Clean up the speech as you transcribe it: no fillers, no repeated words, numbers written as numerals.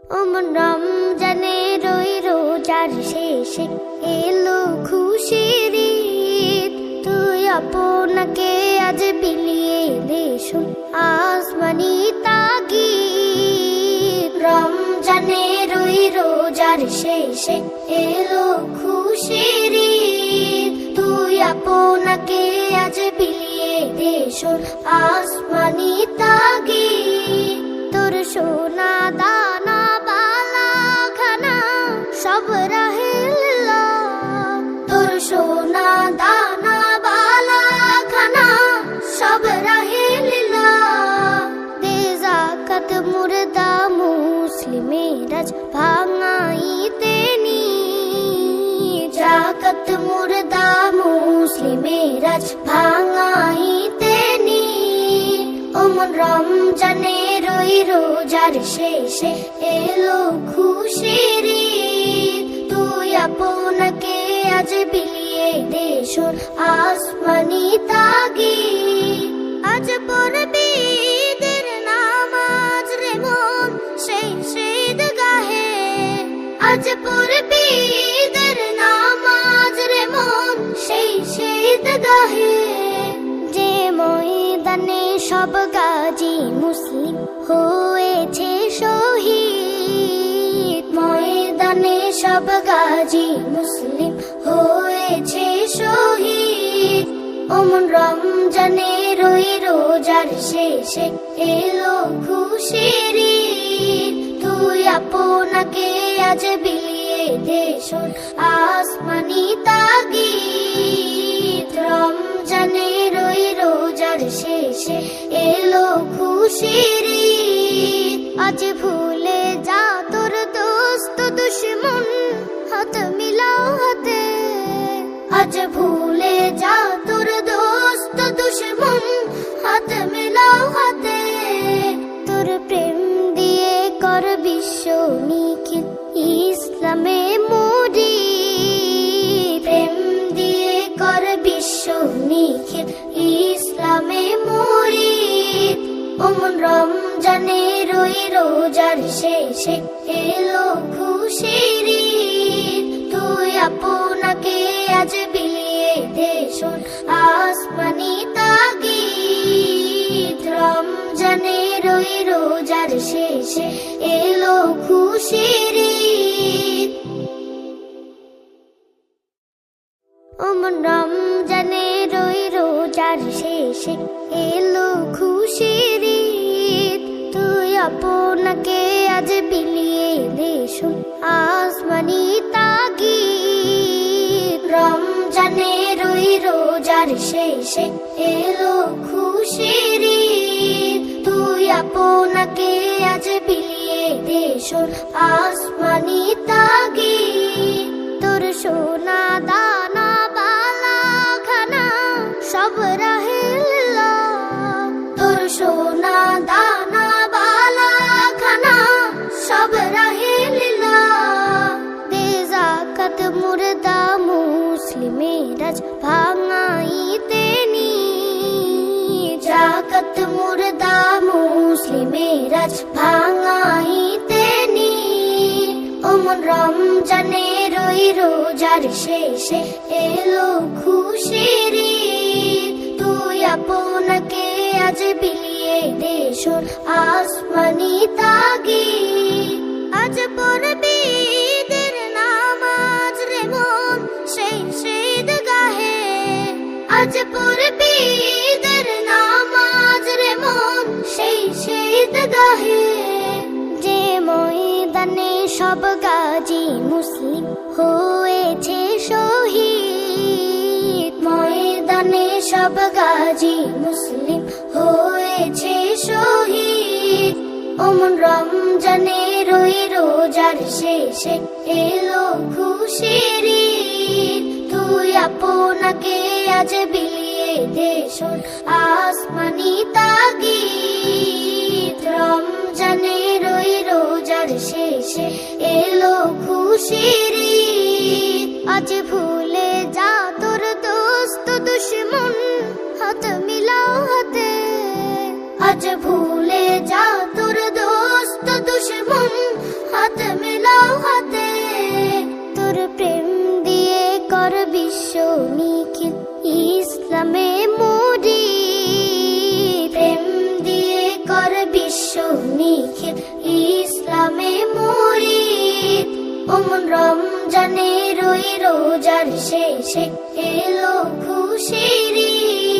ওমন রমজানের ওই রোজার শেষে এলো খুশির ঈদ। তুই আপনাকে আজ বিলিয়ে দে শোন আসমানি তাগিদ। রমজানের ওই রোজার শেষে এলো খুশির ঈদ। তুই আপনাকে আজ বিলিয়ে দে শোন আসমানি তাগিদ। তোর সোনা দানা বালা খানা সব রাহেলা, তোর সোনা দানা বালা খানা সব রাহেলা। দে যাকাত মুর্দা মুসলিমের আজ ভাঙাইতে নি, যাকাত মুর্দা মুসলিমের আজ ভাঙাইতে নি। ওমন রমজানের ওই রোজার শেষে এলো খুশির ঈদ। তুই আপনাকে আজ বিলিয়ে দে শোন আসমানি তাগিদ। আজ পড়বি ঈদের নামাজ রে মন সেই ঈদগাহে, আজ পড়বি ঈদের নামাজ রে মন সেই ঈদগাহে। যে ময়দানে সব গাজী মুসলিম হয়েছে শহীদ, ময়দানে সব গাজী মুসলিম হয়েছে শহীদ। ওমন রমজানের ওই রোজার শেষে এলো খুশির ঈদ। তুই আপনাকে আজ বিলিয়ে দে শোন আসমানি তাগিদ। রমজানের ওই রোজার শেষে এলো খুশির ঈদ। আজ ভুলে যা তোর দোস্ত দুশ্মন হাত মিলাও হাতে, আজ ভুলে যা তোর দোস্ত দুশ্মন হাত মিলাও হাতে। তোর প্রেম দিয়ে কর বিশ্ব নিখিল ইসলামে মুড়ি, প্রেম দিয়ে কর বিশ্ব নিখিল ইসলামে মুড়ি। ওমন রমজানের ওই রোজার শেষে এলো খুশির ঈদ। তুই আপনাকে আজ বিলিয়ে দে শোন আসমানি তাগিদ। রমজানের ওই রোজার শেষে এলো খুশির ঈদ। ওমন রমজানের ওই রোজার শেষে এলো খুশির ঈদ। তুই আপনাকে আজ বিলিয়ে দে শোন আসমানি তাগিদ। রমজানের ওই রোজার শেষে এলো খুশির ঈদ। তুই আপনাকে আজ বিলিয়ে দে শোন আসমানি তাগিদ। তোর সোনা দানা বালা খানা সব রাহেলা, তোর সোনা দানা বালা খানা সব রাহেলা। দে যাকাত মুর্দা মুসলিমের আজ ভাঙাইতে নি, যাকাত মুর্দা মুসলিমের আজ ভাঙাইতে নি। ওমন রমজানের ওই রোজার শেষে এলো খুশির ঈদ। তুই আপনাকে আজ বিলিয়ে দে শোন আসমানি তাগিদ। আজ পড়বি ঈদের নামাজ রে মন সেই ঈদগাহে, আজ পড়বি ঈদের নামাজ রে মন সেই ঈদগাহে। যে ময়দানে সব গাজী মুসলিম হয়েছে শহীদ, ময়দানে সব গাজী মুসলিম হয়েছে শহীদ। ওমন রমজানের ওই রোজার শেষে এলো খুশির ঈদ। তুই আপনাকে আজ বিলিয়ে দে শোন আসমানি তাগিদ। রমজানের ওই রোজার শেষে এলো খুশির ঈদ। আজ ভুলে যা তোর দোস্ত দুশ্মন হাত মিলাও হাতে, আজ ভুলে যা তোর দোস্ত দুশ্মন অমন রমজানের ওই রোজার শেষে এলো খুশির ঈদ।